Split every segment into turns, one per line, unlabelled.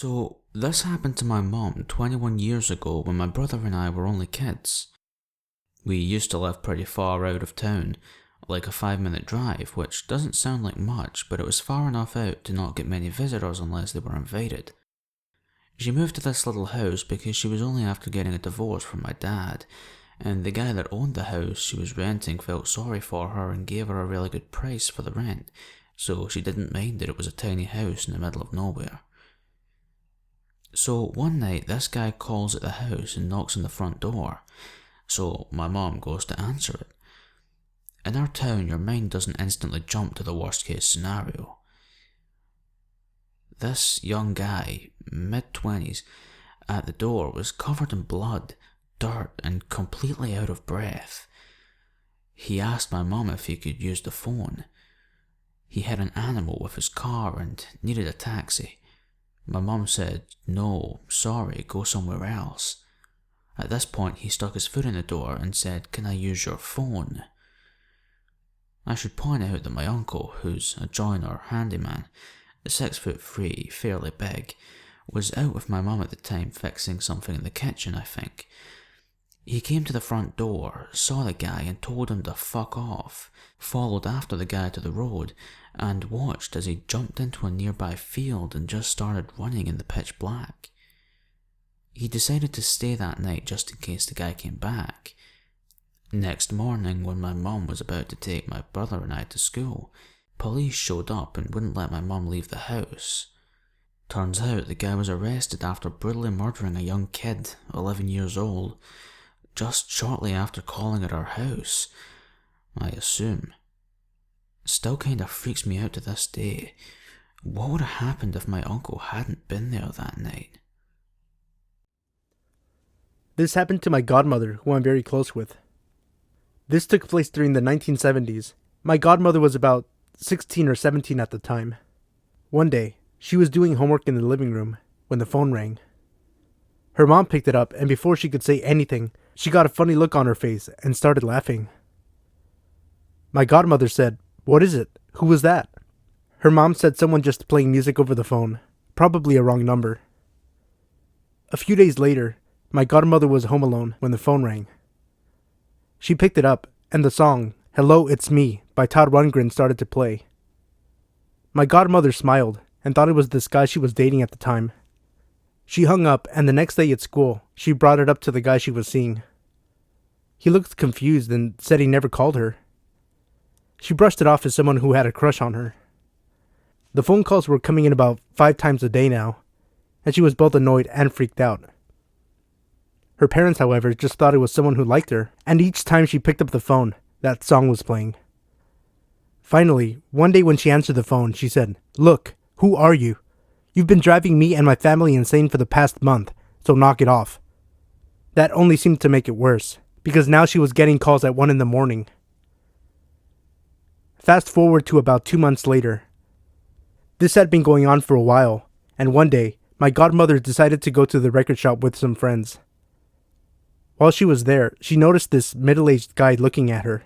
So, this happened to my mom 21 years ago when my brother and I were only kids. We used to live pretty far out of town, like a 5-minute drive, which doesn't sound like much, but it was far enough out to not get many visitors unless they were invited. She moved to this little house because she was only after getting a divorce from my dad, and the guy that owned the house she was renting felt sorry for her and gave her a really good price for the rent, so she didn't mind that it was a tiny house in the middle of nowhere. So one night this guy calls at the house and knocks on the front door, so my mom goes to answer it. In our town, your mind doesn't instantly jump to the worst case scenario. This young guy, mid-20s, at the door was covered in blood, dirt and completely out of breath. He asked my mum if he could use the phone. He had an animal with his car and needed a taxi. My mum said, "No, sorry, go somewhere else." At this point he stuck his foot in the door and said, "Can I use your phone?" I should point out that my uncle, who's a joiner handyman, 6'3", fairly big, was out with my mum at the time fixing something in the kitchen, I think. He came to the front door, saw the guy and told him to fuck off, followed after the guy to the road, and watched as he jumped into a nearby field and just started running in the pitch black. He decided to stay that night just in case the guy came back. Next morning, when my mum was about to take my brother and I to school, police showed up and wouldn't let my mum leave the house. Turns out the guy was arrested after brutally murdering a young kid, 11 years old, just shortly after calling at our house, I assume. Still kinda freaks me out to this day. What would have happened if my uncle hadn't been there that night?
This happened to my godmother, who I'm very close with. This took place during the 1970s. My godmother was about 16 or 17 at the time. One day, she was doing homework in the living room when the phone rang. Her mom picked it up, and before she could say anything, she got a funny look on her face and started laughing. My godmother said, "What is it? Who was that?" Her mom said someone just playing music over the phone, probably a wrong number. A few days later, my godmother was home alone when the phone rang. She picked it up, and the song, "Hello, It's Me" by Todd Rundgren started to play. My godmother smiled and thought it was this guy she was dating at the time. She hung up, and the next day at school, she brought it up to the guy she was seeing. He looked confused and said he never called her. She brushed it off as someone who had a crush on her. The phone calls were coming in about 5 times a day now, and she was both annoyed and freaked out. Her parents, however, just thought it was someone who liked her, and each time she picked up the phone, that song was playing. Finally, one day when she answered the phone, she said, "Look, who are you? You've been driving me and my family insane for the past month, so knock it off." That only seemed to make it worse, because now she was getting calls at 1 in the morning. Fast forward to about 2 months later. This had been going on for a while, and one day, my godmother decided to go to the record shop with some friends. While she was there, she noticed this middle-aged guy looking at her.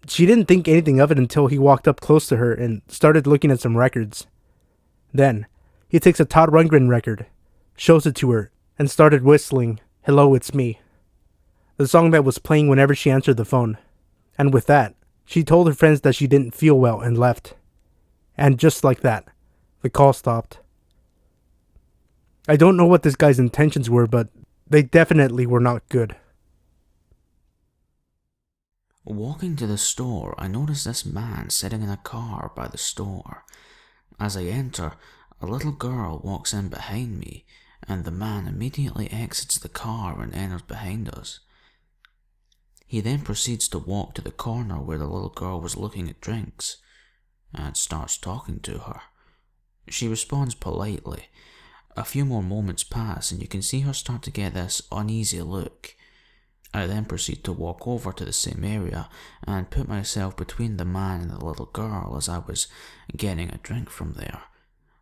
She didn't think anything of it until he walked up close to her and started looking at some records. Then, he takes a Todd Rundgren record, shows it to her, and started whistling, "Hello, It's Me," the song that was playing whenever she answered the phone. And with that, she told her friends that she didn't feel well and left. And just like that, the call stopped. I don't know what this guy's intentions were, but they definitely were not good.
Walking to the store, I noticed this man sitting in a car by the store. As I enter, a little girl walks in behind me, and the man immediately exits the car and enters behind us. He then proceeds to walk to the corner where the little girl was looking at drinks, and starts talking to her. She responds politely. A few more moments pass, and you can see her start to get this uneasy look. I then proceed to walk over to the same area and put myself between the man and the little girl as I was getting a drink from there.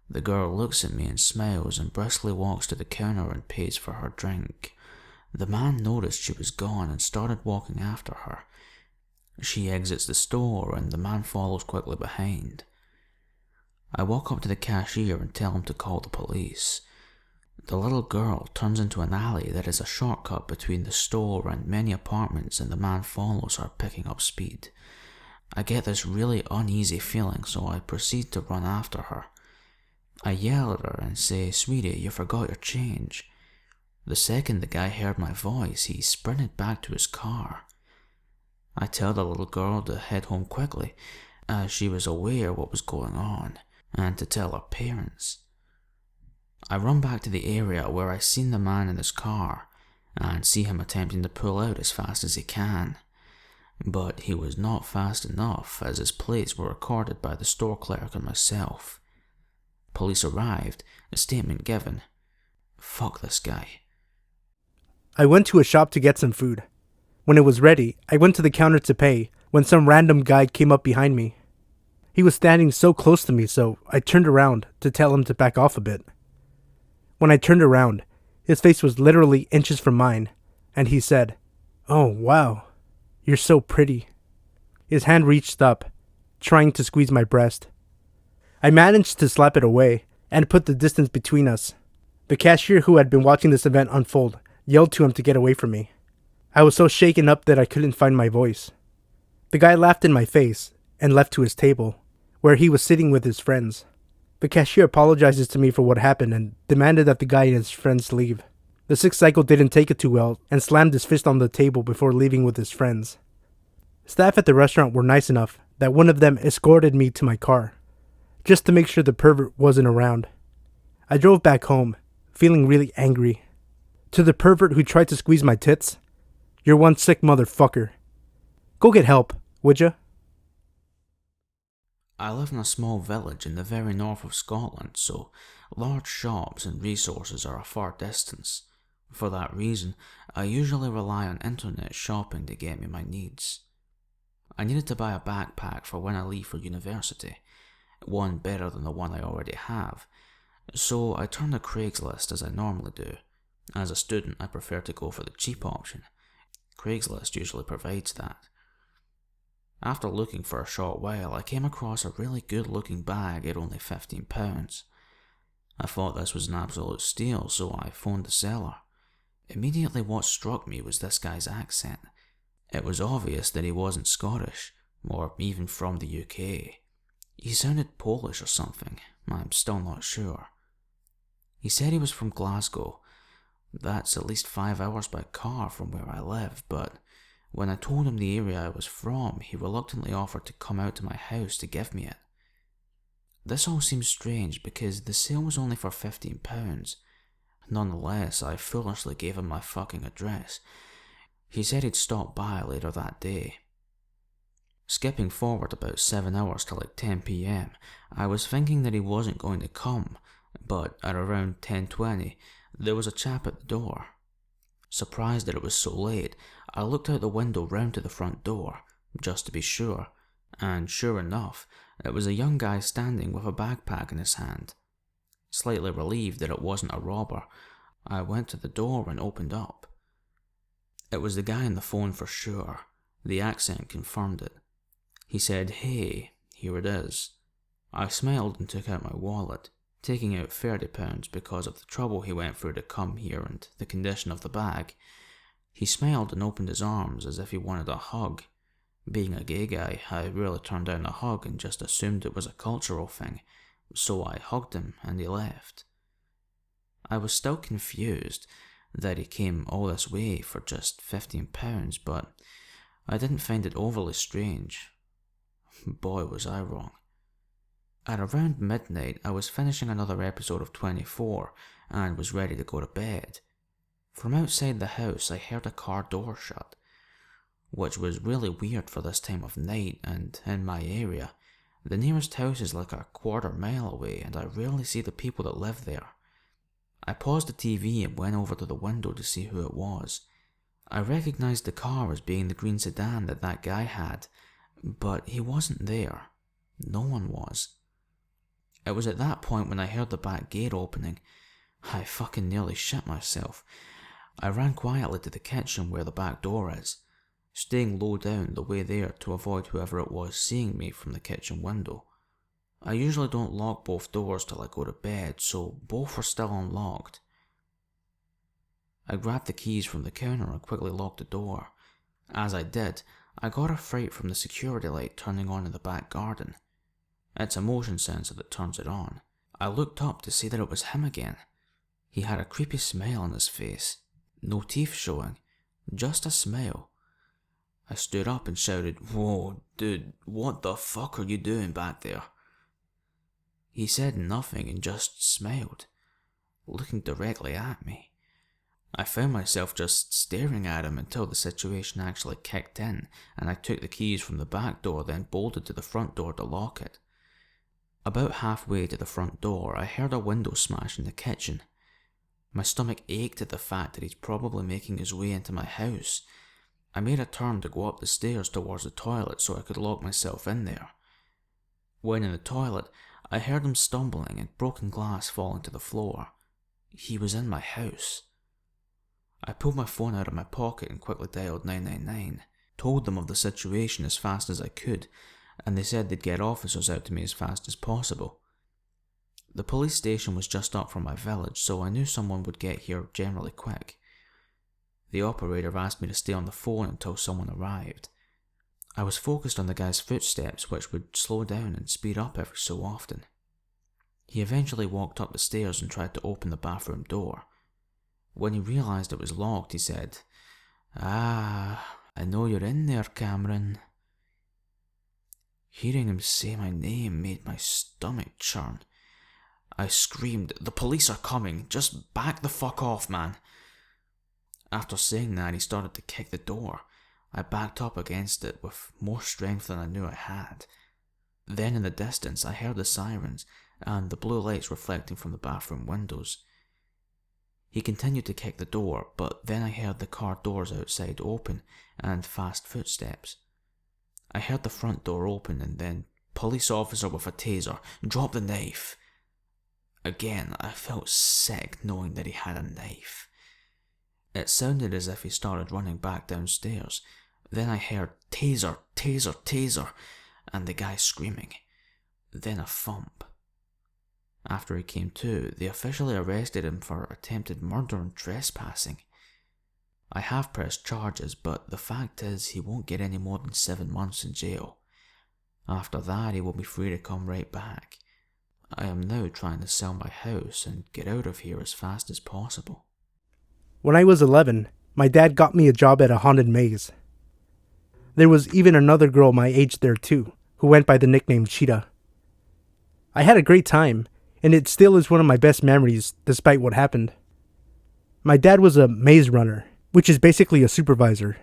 The girl looks at me and smiles and briskly walks to the counter and pays for her drink. The man noticed she was gone and started walking after her. She exits the store and the man follows quickly behind. I walk up to the cashier and tell him to call the police. The little girl turns into an alley that is a shortcut between the store and many apartments, and the man follows her, picking up speed. I get this really uneasy feeling, so I proceed to run after her. I yell at her and say, "Sweetie, you forgot your change." The second the guy heard my voice, he sprinted back to his car. I tell the little girl to head home quickly, as she was aware what was going on, and to tell her parents. I run back to the area where I seen the man in his car, and see him attempting to pull out as fast as he can. But he was not fast enough, as his plates were recorded by the store clerk and myself. Police arrived, a statement given. Fuck this guy.
I went to a shop to get some food. When it was ready, I went to the counter to pay when some random guy came up behind me. He was standing so close to me, so I turned around to tell him to back off a bit. When I turned around, his face was literally inches from mine, and he said, "Oh, wow, you're so pretty." His hand reached up, trying to squeeze my breast. I managed to slap it away and put the distance between us. The cashier who had been watching this event unfold yelled to him to get away from me. I was so shaken up that I couldn't find my voice. The guy laughed in my face and left to his table, where he was sitting with his friends. The cashier apologizes to me for what happened and demanded that the guy and his friends leave. The sick psycho didn't take it too well and slammed his fist on the table before leaving with his friends. Staff at the restaurant were nice enough that one of them escorted me to my car, just to make sure the pervert wasn't around. I drove back home, feeling really angry. To the pervert who tried to squeeze my tits, "You're one sick motherfucker. Go get help, would ya?"
I live in a small village in the very north of Scotland, so large shops and resources are a far distance. For that reason, I usually rely on internet shopping to get me my needs. I needed to buy a backpack for when I leave for university, one better than the one I already have, so I turned to Craigslist as I normally do. As a student, I prefer to go for the cheap option. Craigslist usually provides that. After looking for a short while, I came across a really good looking bag at only £15. I thought this was an absolute steal, so I phoned the seller. Immediately what struck me was this guy's accent. It was obvious that he wasn't Scottish, or even from the UK. He sounded Polish or something, I'm still not sure. He said he was from Glasgow. That's at least 5 hours by car from where I live, but when I told him the area I was from, he reluctantly offered to come out to my house to give me it. This all seems strange because the sale was only for £15. Nonetheless, I foolishly gave him my fucking address. He said he'd stop by later that day. Skipping forward about 7 hours to like 10 PM, I was thinking that he wasn't going to come, but at around 10:20, there was a chap at the door. Surprised that it was so late, I looked out the window round to the front door, just to be sure, and sure enough, it was a young guy standing with a backpack in his hand. Slightly relieved that it wasn't a robber, I went to the door and opened up. It was the guy on the phone for sure. The accent confirmed it. He said, "Hey, here it is." I smiled and took out my wallet, taking out £30 because of the trouble he went through to come here and the condition of the bag. He smiled and opened his arms as if he wanted a hug. Being a gay guy, I really turned down a hug and just assumed it was a cultural thing, so I hugged him and he left. I was still confused that he came all this way for just £15, but I didn't find it overly strange. Boy, was I wrong. At around midnight, I was finishing another episode of 24 and was ready to go to bed. From outside the house, I heard a car door shut, which was really weird for this time of night, and in my area, the nearest house is like a quarter-mile away and I rarely see the people that live there. I paused the TV and went over to the window to see who it was. I recognized the car as being the green sedan that guy had, but he wasn't there. No one was. It was at that point when I heard the back gate opening. I fucking nearly shit myself. I ran quietly to the kitchen where the back door is, staying low down the way there to avoid whoever it was seeing me from the kitchen window. I usually don't lock both doors till I go to bed, so both were still unlocked. I grabbed the keys from the counter and quickly locked the door. As I did, I got a fright from the security light turning on in the back garden. It's a motion sensor that turns it on. I looked up to see that it was him again. He had a creepy smile on his face. No teeth showing, just a smile. I stood up and shouted, "Whoa, dude, what the fuck are you doing back there?" He said nothing and just smiled, looking directly at me. I found myself just staring at him until the situation actually kicked in, and I took the keys from the back door, then bolted to the front door to lock it. About halfway to the front door, I heard a window smash in the kitchen. My stomach ached at the fact that he's probably making his way into my house. I made a turn to go up the stairs towards the toilet so I could lock myself in there. When in the toilet, I heard him stumbling and broken glass falling to the floor. He was in my house. I pulled my phone out of my pocket and quickly dialed 999, told them of the situation as fast as I could, and they said they'd get officers out to me as fast as possible. The police station was just up from my village, so I knew someone would get here generally quick. The operator asked me to stay on the phone until someone arrived. I was focused on the guy's footsteps, which would slow down and speed up every so often. He eventually walked up the stairs and tried to open the bathroom door. When he realized it was locked, he said, "Ah, I know you're in there, Cameron." Hearing him say my name made my stomach churn. I screamed, "The police are coming, just back the fuck off, man." After saying that, he started to kick the door. I backed up against it with more strength than I knew I had. Then in the distance, I heard the sirens and the blue lights reflecting from the bathroom windows. He continued to kick the door, but then I heard the car doors outside open and fast footsteps. I heard the front door open and then police officer with a taser, drop the knife. Again, I felt sick knowing that he had a knife. It sounded as if he started running back downstairs. Then I heard taser, taser, taser, and the guy screaming. Then a thump. After he came to, they officially arrested him for attempted murder and trespassing. I have pressed charges, but the fact is he won't get any more than 7 months in jail. After that, he will be free to come right back. I am now trying to sell my house and get out of here as fast as possible.
When I was 11, my dad got me a job at a haunted maze. There was even another girl my age there too, who went by the nickname Cheetah. I had a great time, and it still is one of my best memories, despite what happened. My dad was a maze runner, which is basically a supervisor.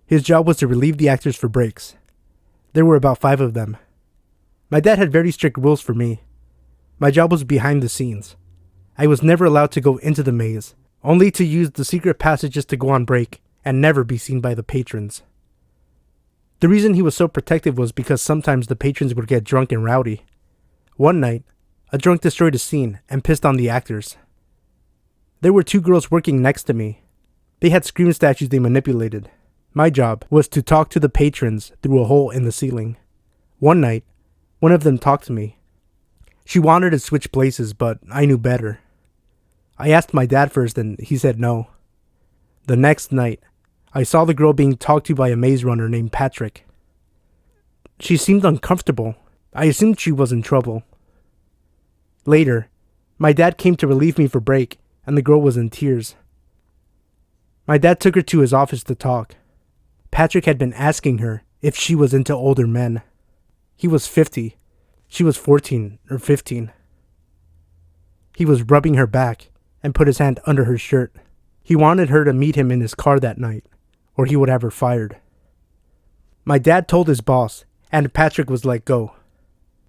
His job was to relieve the actors for breaks. There were about 5 of them. My dad had very strict rules for me. My job was behind the scenes. I was never allowed to go into the maze, only to use the secret passages to go on break and never be seen by the patrons. The reason he was so protective was because sometimes the patrons would get drunk and rowdy. One night, a drunk destroyed a scene and pissed on the actors. There were 2 girls working next to me. They had scream statues they manipulated. My job was to talk to the patrons through a hole in the ceiling. One night, one of them talked to me. She wanted to switch places, but I knew better. I asked my dad first and he said no. The next night, I saw the girl being talked to by a maze runner named Patrick. She seemed uncomfortable. I assumed she was in trouble. Later, my dad came to relieve me for break, and the girl was in tears. My dad took her to his office to talk. Patrick had been asking her if she was into older men. He was 50. She was 14 or 15. He was rubbing her back and put his hand under her shirt. He wanted her to meet him in his car that night, or he would have her fired. My dad told his boss, and Patrick was let go.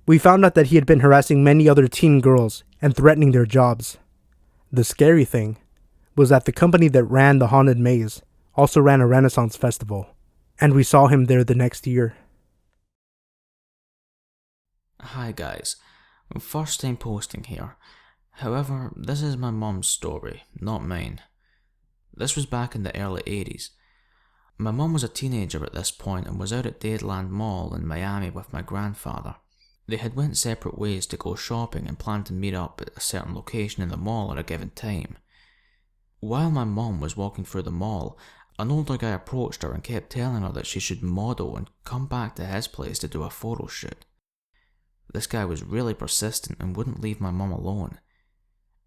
We found out that he had been harassing many other teen girls and threatening their jobs. The scary thing was that the company that ran the haunted maze also ran a Renaissance festival, and we saw him there the next year.
Hi guys, first time posting here. However, this is my mum's story, not mine. This was back in the early 80s. My mum was a teenager at this point and was out at Dadeland Mall in Miami with my grandfather. They had went separate ways to go shopping and planned to meet up at a certain location in the mall at a given time. While my mom was walking through the mall, an older guy approached her and kept telling her that she should model and come back to his place to do a photo shoot. This guy was really persistent and wouldn't leave my mom alone.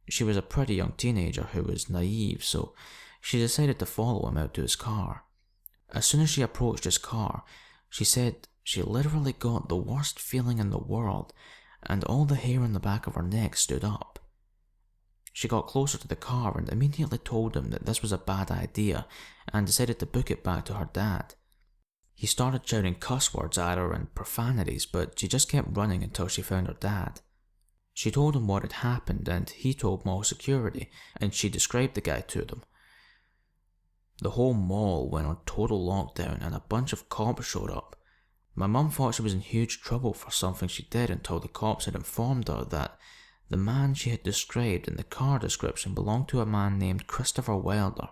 She was a pretty young teenager who was naive, so she decided to follow him out to his car. As soon as she approached his car, she said she literally got the worst feeling in the world, and all the hair on the back of her neck stood up. She got closer to the car and immediately told him that this was a bad idea and decided to book it back to her dad. He started shouting cuss words at her and profanities, but she just kept running until she found her dad. She told him what had happened and he told mall security, and she described the guy to them. The whole mall went on total lockdown and a bunch of cops showed up. My mum thought she was in huge trouble for something she did until the cops had informed her that the man she had described in the car description belonged to a man named Christopher Wilder,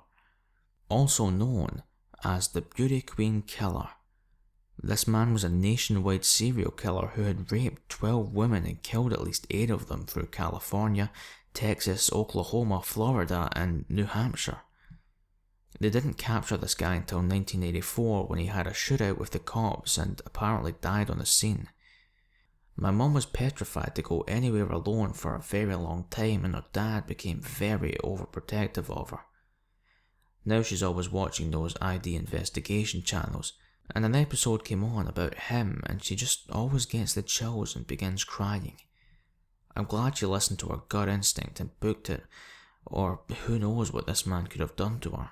also known as the Beauty Queen Killer. This man was a nationwide serial killer who had raped 12 women and killed at least 8 of them through California, Texas, Oklahoma, Florida, and New Hampshire. They didn't capture this guy until 1984 when he had a shootout with the cops and apparently died on the scene. My mum was petrified to go anywhere alone for a very long time, and her dad became very overprotective of her. Now she's always watching those ID investigation channels, and an episode came on about him and she just always gets the chills and begins crying. I'm glad she listened to her gut instinct and booked it, or who knows what this man could have done to her.